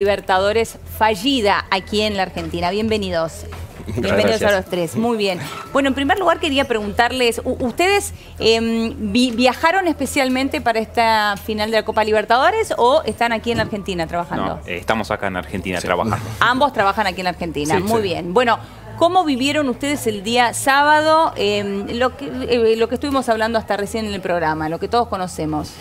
Libertadores fallida aquí en la Argentina. Bienvenidos. Bienvenidos a los tres. Muy bien. Bueno, en primer lugar quería preguntarles, ¿ustedes viajaron especialmente para esta final de la Copa Libertadores o están aquí en la Argentina trabajando? No, estamos acá en Argentina trabajando. Ambos trabajan aquí en la Argentina. Sí, muy bien. Bueno, ¿cómo vivieron ustedes el día sábado? Lo que estuvimos hablando hasta recién en el programa, lo que todos conocemos.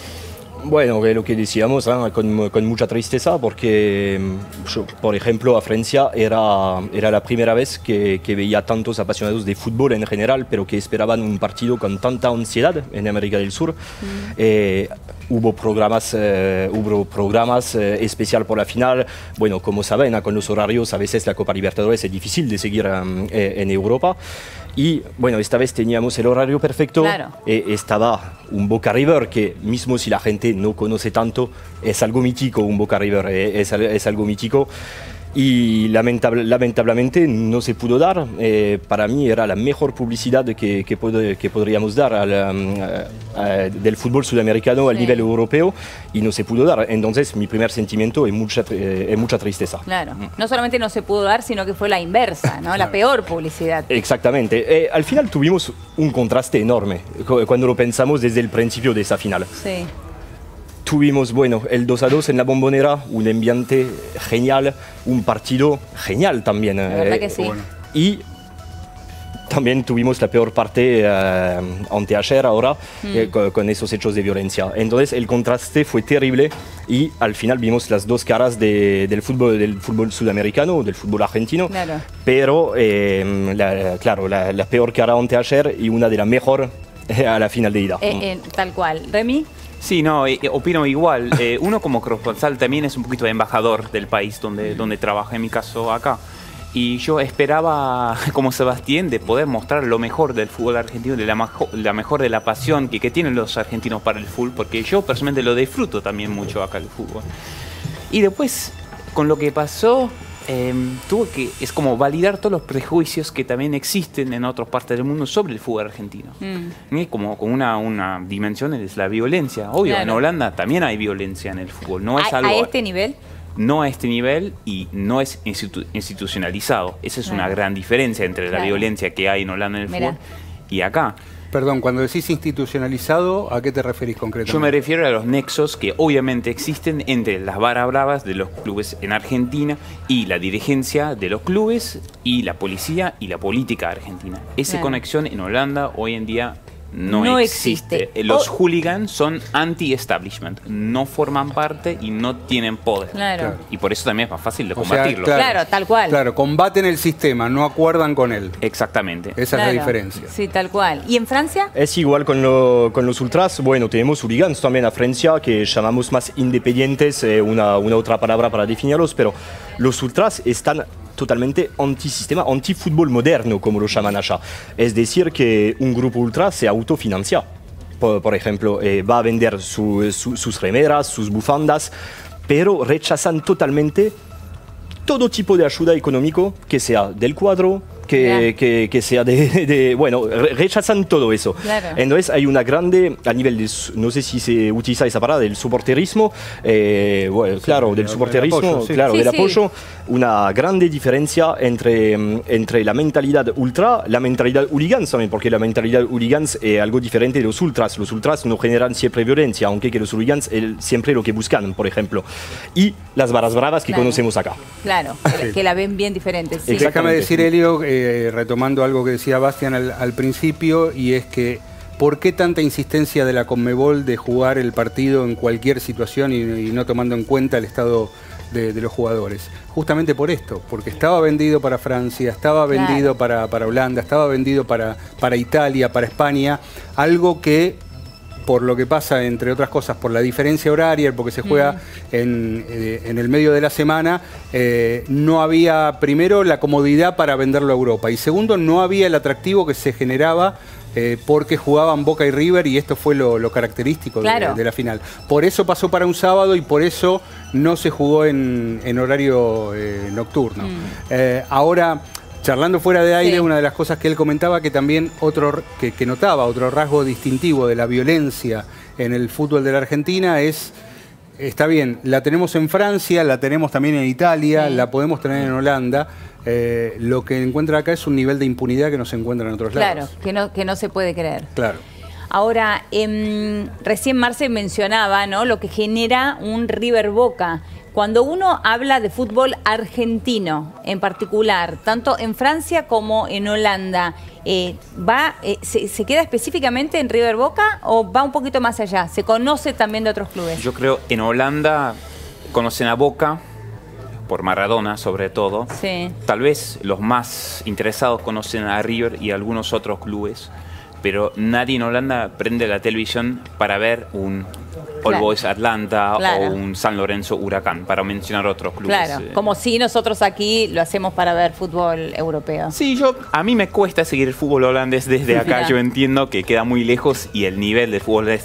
Bueno, lo que decíamos, con mucha tristeza, porque yo, por ejemplo, a Francia era la primera vez que veía tantos apasionados de fútbol en general, pero que esperaban un partido con tanta ansiedad en América del Sur. Hubo programas especial por la final. Bueno, como saben, con los horarios a veces la Copa Libertadores es difícil de seguir en Europa. Y bueno, esta vez teníamos el horario perfecto. Claro. Estaba un Boca River que, mismo si la gente no conoce tanto, es algo mítico. Un Boca River es algo mítico. Y lamentablemente no se pudo dar. Para mí era la mejor publicidad que podríamos dar del fútbol sudamericano al nivel europeo, y no se pudo dar. Entonces mi primer sentimiento es mucha tristeza. Claro, no solamente no se pudo dar, sino que fue la inversa, ¿no? La peor publicidad. Exactamente. Al final tuvimos un contraste enorme cuando lo pensamos desde el principio de esa final. Sí. Tuvimos, bueno, el 2-2 en la Bombonera, un ambiente genial, un partido genial también. La verdad que sí. Bueno. Y también tuvimos la peor parte anteayer ahora, con esos hechos de violencia. Entonces el contraste fue terrible y al final vimos las dos caras del fútbol sudamericano, del fútbol argentino. Claro. Pero, claro, la peor cara anteayer y una de las mejores a la final de ida. Tal cual. ¿Remy? Sí, no, opino igual. Uno como corresponsal también es un poquito de embajador del país donde trabaja, en mi caso acá. Y yo esperaba, como Sebastián, de poder mostrar lo mejor del fútbol argentino, de la mejor de la pasión que tienen los argentinos para el fútbol, porque yo personalmente lo disfruto también mucho acá el fútbol. Y después, con lo que pasó, es como validar todos los prejuicios que también existen en otras partes del mundo sobre el fútbol argentino. Como con una dimensión es la violencia. Obvio, claro. En Holanda también hay violencia en el fútbol. No es algo, ¿a este nivel? No a este nivel, y no es institucionalizado. Esa es una gran diferencia entre la violencia que hay en Holanda en el fútbol y acá. Perdón, cuando decís institucionalizado, ¿a qué te referís concretamente? Yo me refiero a los nexos que obviamente existen entre las barras bravas de los clubes en Argentina y la dirigencia de los clubes y la policía y la política argentina. Esa conexión en Holanda hoy en día no existe. Los hooligans son anti-establishment, no forman parte y no tienen poder. Claro. Y por eso también es más fácil de combatirlo. Claro, tal cual. Claro, combaten el sistema, no acuerdan con él. Exactamente. Esa es la diferencia. Sí, tal cual. ¿Y en Francia? Es igual con los ultras. Bueno, tenemos hooligans también a Francia, que llamamos más independientes, una otra palabra para definirlos, pero los ultras están totalmente antisistema, antifútbol moderno, como lo llaman allá. Es decir, que un grupo ultra se autofinancia. Por ejemplo, va a vender sus remeras, sus bufandas, pero rechazan totalmente todo tipo de ayuda económico, que sea del cuadro, que sea bueno, rechazan todo eso. Claro. Entonces hay una grande, a nivel de, no sé si se utiliza esa palabra, del soporterismo, bueno, claro, del soporterismo, del apoyo, una grande diferencia entre la mentalidad ultra, la mentalidad hooligans también, porque la mentalidad hooligans es algo diferente de los ultras. Los ultras no generan siempre violencia, aunque que los hooligans es siempre lo que buscan, por ejemplo. Y las barras bravas que conocemos acá. Claro, que la ven bien diferente. Sí. Déjame decir, Elio, retomando algo que decía Bastián al principio, y es que ¿por qué tanta insistencia de la Conmebol de jugar el partido en cualquier situación y no tomando en cuenta el estado de los jugadores? Justamente por esto, porque estaba vendido para Francia, estaba vendido para Holanda, estaba vendido para Italia, para España, algo que, por lo que pasa, entre otras cosas, por la diferencia horaria, porque se juega en el medio de la semana, no había, primero, la comodidad para venderlo a Europa, y segundo, no había el atractivo que se generaba porque jugaban Boca y River, y esto fue lo característico de la final. Por eso pasó para un sábado y por eso no se jugó en horario nocturno. Ahora, charlando fuera de aire, una de las cosas que él comentaba, que también que notaba otro rasgo distintivo de la violencia en el fútbol de la Argentina es está bien, la tenemos en Francia, la tenemos también en Italia, la podemos tener en Holanda. Lo que encuentra acá es un nivel de impunidad que no se encuentra en otros lados. Claro, que no se puede creer. Claro. Ahora, recién Marce mencionaba, ¿no?, lo que genera un River Boca. Cuando uno habla de fútbol argentino en particular, tanto en Francia como en Holanda, ¿se queda específicamente en River Boca o va un poquito más allá? ¿Se conoce también de otros clubes? Yo creo en Holanda conocen a Boca, por Maradona sobre todo. Sí. Tal vez los más interesados conocen a River y algunos otros clubes, pero nadie en Holanda prende la televisión para ver un All Boys Atlanta o un San Lorenzo Huracán, para mencionar otros clubes. Claro, como si nosotros aquí lo hacemos para ver fútbol europeo. Sí, a mí me cuesta seguir el fútbol holandés desde acá. Yo entiendo que queda muy lejos y el nivel del fútbol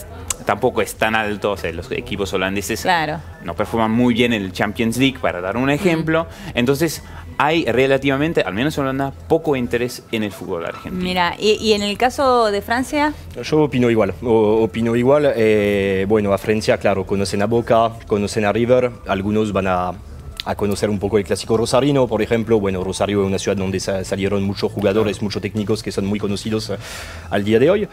tampoco es tan alto. O sea, los equipos holandeses no performan muy bien en el Champions League, para dar un ejemplo. Entonces, hay relativamente, al menos en Holanda, poco interés en el fútbol argentino. Mira, ¿y en el caso de Francia? Yo opino igual. Bueno, a Francia, claro, conocen a Boca, conocen a River, algunos van a conocer un poco el clásico rosarino, por ejemplo. Bueno, Rosario es una ciudad donde salieron muchos jugadores, muchos técnicos que son muy conocidos al día de hoy.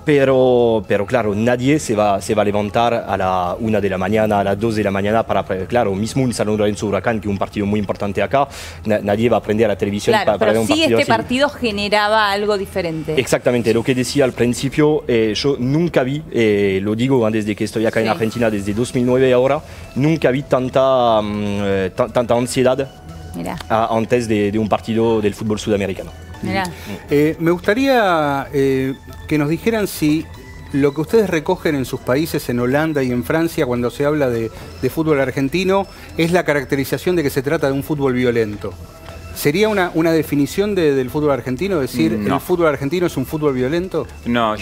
Pero claro, nadie se va a levantar a la 1 de la mañana, a las 2 de la mañana claro, mismo un San Lorenzo Huracán, que es un partido muy importante acá, nadie va a prender la televisión para ver un partido. Pero sí, este partido así generaba algo diferente. Exactamente, lo que decía al principio, yo nunca vi, lo digo desde que estoy acá en Argentina, desde 2009 ahora, nunca vi tanta ansiedad antes de un partido del fútbol sudamericano. Me gustaría que nos dijeran si lo que ustedes recogen en sus países, en Holanda y en Francia, cuando se habla de fútbol argentino, es la caracterización de que se trata de un fútbol violento. ¿Sería una definición del fútbol argentino? ¿Decir el fútbol argentino es un fútbol violento? No,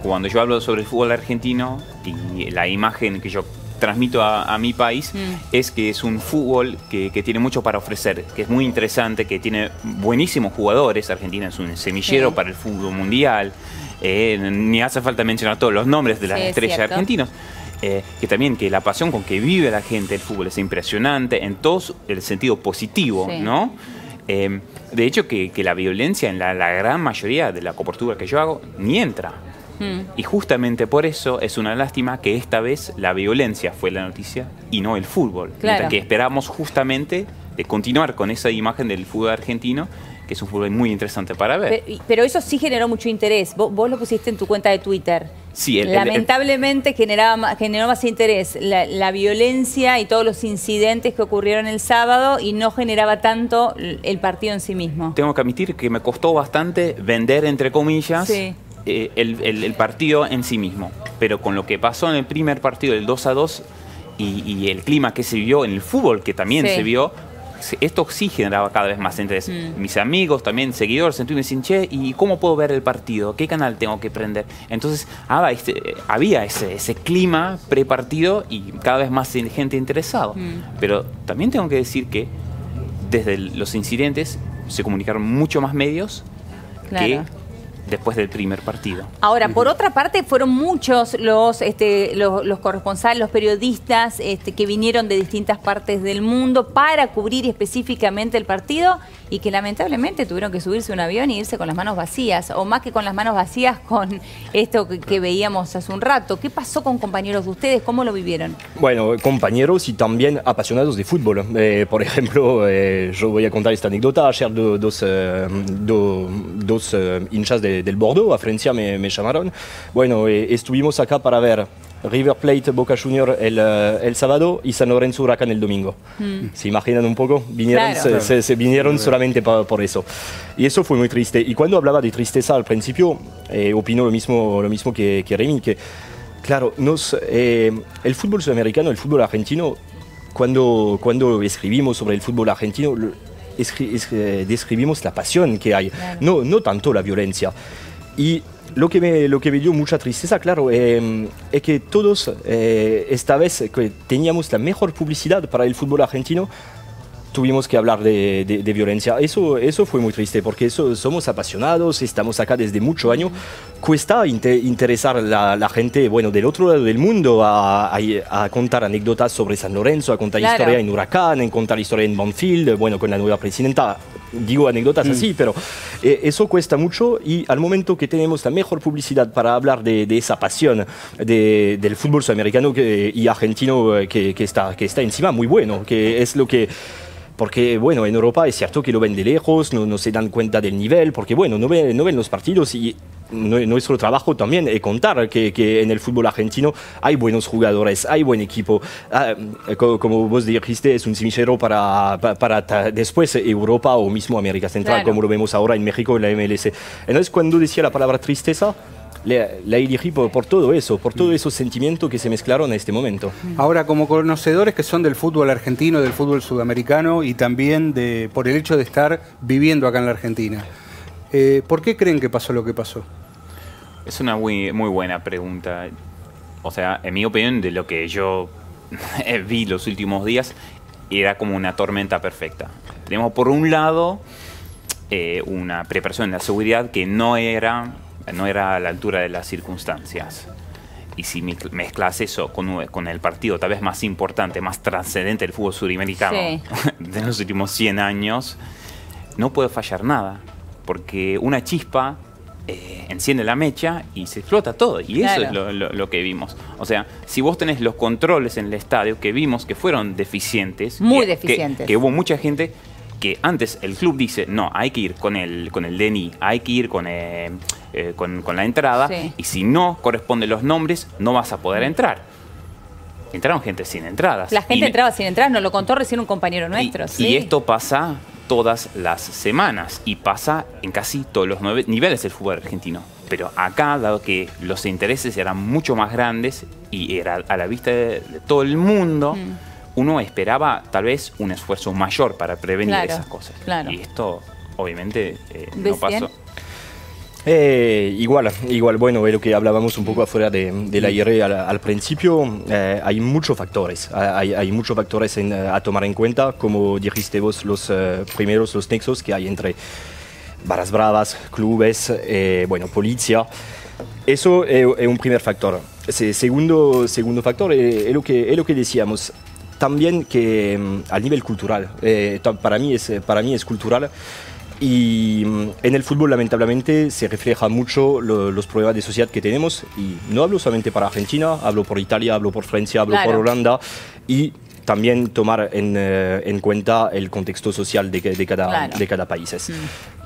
cuando yo hablo sobre el fútbol argentino y la imagen que yo transmito a mi país, es que es un fútbol que tiene mucho para ofrecer, que es muy interesante, que tiene buenísimos jugadores. Argentina es un semillero para el fútbol mundial. Ni hace falta mencionar todos los nombres de las estrellas argentinas. Que la pasión con que vive la gente el fútbol es impresionante en todo el sentido positivo, ¿no? De hecho, que la violencia en la gran mayoría de la cobertura que yo hago ni entra. Y justamente por eso es una lástima que esta vez la violencia fue la noticia y no el fútbol. Que esperamos justamente de continuar con esa imagen del fútbol argentino, que es un fútbol muy interesante para ver. Pero eso sí generó mucho interés. Vos lo pusiste en tu cuenta de Twitter. Sí, lamentablemente generó más interés la violencia y todos los incidentes que ocurrieron el sábado, y no generaba tanto el partido en sí mismo. Tengo que admitir que me costó bastante vender, entre comillas, el partido en sí mismo. Pero con lo que pasó en el primer partido, el 2-2, y el clima que se vio en el fútbol, que también se vio, esto sí generaba cada vez más interés. Mis amigos, también seguidores, me decían, che, ¿y cómo puedo ver el partido? ¿Qué canal tengo que prender? Entonces había ese clima prepartido y cada vez más gente interesada. Pero también tengo que decir que desde los incidentes se comunicaron mucho más medios que después del primer partido. Ahora, por otra parte, fueron muchos los corresponsales, los periodistas que vinieron de distintas partes del mundo para cubrir específicamente el partido, y que lamentablemente tuvieron que subirse a un avión y irse con las manos vacías, o más que con las manos vacías, con esto que veíamos hace un rato. ¿Qué pasó con compañeros de ustedes? ¿Cómo lo vivieron? Bueno, compañeros y también apasionados de fútbol. Por ejemplo, yo voy a contar esta anécdota. Ayer dos hinchas del Bordeaux, a Francia, me llamaron. Bueno, estuvimos acá para ver River Plate, Boca Junior el sábado y San Lorenzo Huracán el domingo. ¿Se imaginan un poco? Vinieron, se vinieron solamente por eso. Y eso fue muy triste. Y cuando hablaba de tristeza al principio, opino lo mismo que Remy, que claro, el fútbol sudamericano, el fútbol argentino, cuando escribimos sobre el fútbol argentino, describimos la pasión que hay, no tanto la violencia. Y lo que me dio mucha tristeza, claro, es que todos esta vez que teníamos la mejor publicidad para el fútbol argentino, tuvimos que hablar de violencia. Eso fue muy triste porque somos apasionados, estamos acá desde muchos años. Cuesta interesar a la gente, bueno, del otro lado del mundo a contar anécdotas sobre San Lorenzo, a contar historia en Huracán, a contar historia en Banfield, bueno, con la nueva presidenta. Digo anécdotas así, pero eso cuesta mucho y al momento que tenemos la mejor publicidad para hablar de esa pasión del fútbol sudamericano y argentino que está encima muy bueno, que es lo que... Porque, bueno, en Europa es cierto que lo ven de lejos, no se dan cuenta del nivel, porque, bueno, no ven los partidos y nuestro trabajo también es contar que en el fútbol argentino hay buenos jugadores, hay buen equipo. Como vos dijiste, es un semillero para después Europa o mismo América Central, como lo vemos ahora en México en la MLS. Entonces, cuando decía la palabra tristeza, la elegí por todo eso, por todos esos sentimientos que se mezclaron en este momento. Ahora, como conocedores que son del fútbol argentino, del fútbol sudamericano y también por el hecho de estar viviendo acá en la Argentina, ¿por qué creen que pasó lo que pasó? Es una muy buena pregunta. O sea, en mi opinión, de lo que yo vi los últimos días, era como una tormenta perfecta. Tenemos por un lado una preparación en la seguridad que no era a la altura de las circunstancias. Y si mezclas eso con el partido tal vez más importante, más trascendente del fútbol sudamericano de los últimos 100 años, no puede fallar nada. Porque una chispa enciende la mecha y se explota todo. Y eso es lo que vimos. O sea, si vos tenés los controles en el estadio que vimos que fueron deficientes. Muy deficientes. Que hubo mucha gente que antes el club dice, no, hay que ir con el DNI, hay que ir con la entrada, y si no corresponden los nombres, no vas a poder entrar. Entraron gente sin entradas. La gente entraba sin entradas, nos lo contó recién un compañero nuestro. Y esto pasa todas las semanas y pasa en casi todos los niveles del fútbol argentino. Pero acá, dado que los intereses eran mucho más grandes y era a la vista de todo el mundo, uno esperaba tal vez un esfuerzo mayor para prevenir esas cosas. Y esto obviamente no pasó. Igual, bueno, es lo que hablábamos un poco afuera del aire al principio. Hay muchos factores, hay muchos factores a tomar en cuenta, como dijiste vos, los nexos que hay entre barras bravas, clubes, bueno, policía. Eso es un primer factor. Segundo factor es lo que decíamos. También que a nivel cultural, para mí es cultural. Y en el fútbol lamentablemente se refleja mucho los problemas de sociedad que tenemos, y no hablo solamente para Argentina, hablo por Italia, hablo por Francia, hablo por Holanda, y también tomar en cuenta el contexto social de cada país.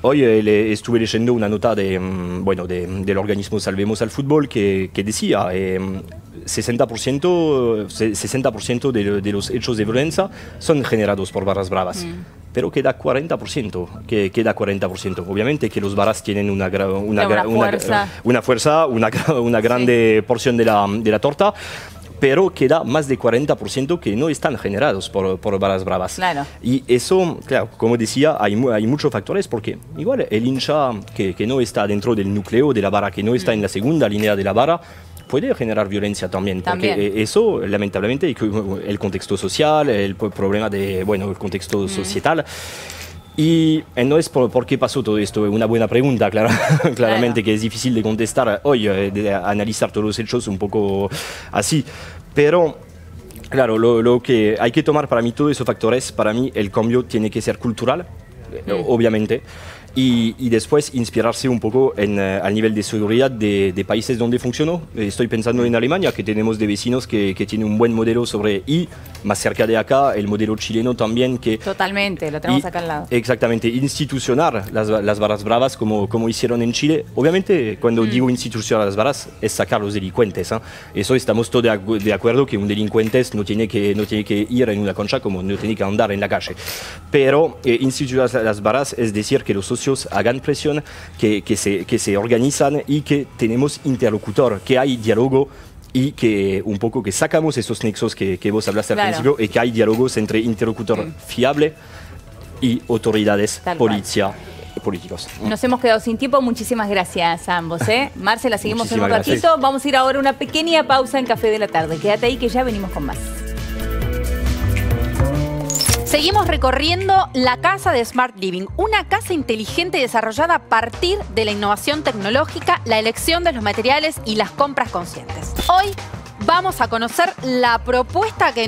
Hoy estuve leyendo una nota del organismo Salvemos al Fútbol que decía 60% de los hechos de violencia son generados por barras bravas. Pero queda 40%. Obviamente que los barras tienen una fuerza, una grande porción de la torta, pero queda más de 40% que no están generados por barras bravas. Y eso, claro, como decía, hay muchos factores, porque igual el hincha que no está dentro del núcleo de la barra, que no está en la segunda línea de la barra, puede generar violencia también, porque eso, lamentablemente, el contexto social, el problema el contexto societal. Y no es por qué pasó todo esto, es una buena pregunta, claramente, que es difícil de contestar hoy, de analizar todos los hechos un poco así. Pero, claro, lo que hay que tomar para mí, todos esos factores, para mí el cambio tiene que ser cultural, obviamente. Y después inspirarse un poco al nivel de seguridad de países donde funcionó. Estoy pensando en Alemania, que tenemos de vecinos que tienen un buen modelo y más cerca de acá, el modelo chileno también. Totalmente, lo tenemos acá al lado. Exactamente, institucionar las barras bravas como hicieron en Chile. Obviamente, cuando digo institucionar las barras, es sacar a los delincuentes. Eso estamos todos de acuerdo, que un delincuente no tiene que ir en una cancha, como no tiene que andar en la calle. Pero institucionar las barras es decir que los socios hagan presión, que se organizan y que tenemos interlocutor, que hay diálogo y que un poco que sacamos esos nexos que vos hablaste al principio, y que hay diálogos entre interlocutor fiable y autoridades, policía, políticos. Nos hemos quedado sin tiempo, muchísimas gracias a ambos. Marce, la seguimos en un ratito. Vamos a ir ahora a una pequeña pausa en Café de la Tarde. Quédate ahí que ya venimos con más. Seguimos recorriendo la casa de Smart Living, una casa inteligente desarrollada a partir de la innovación tecnológica, la elección de los materiales y las compras conscientes. Hoy vamos a conocer la propuesta que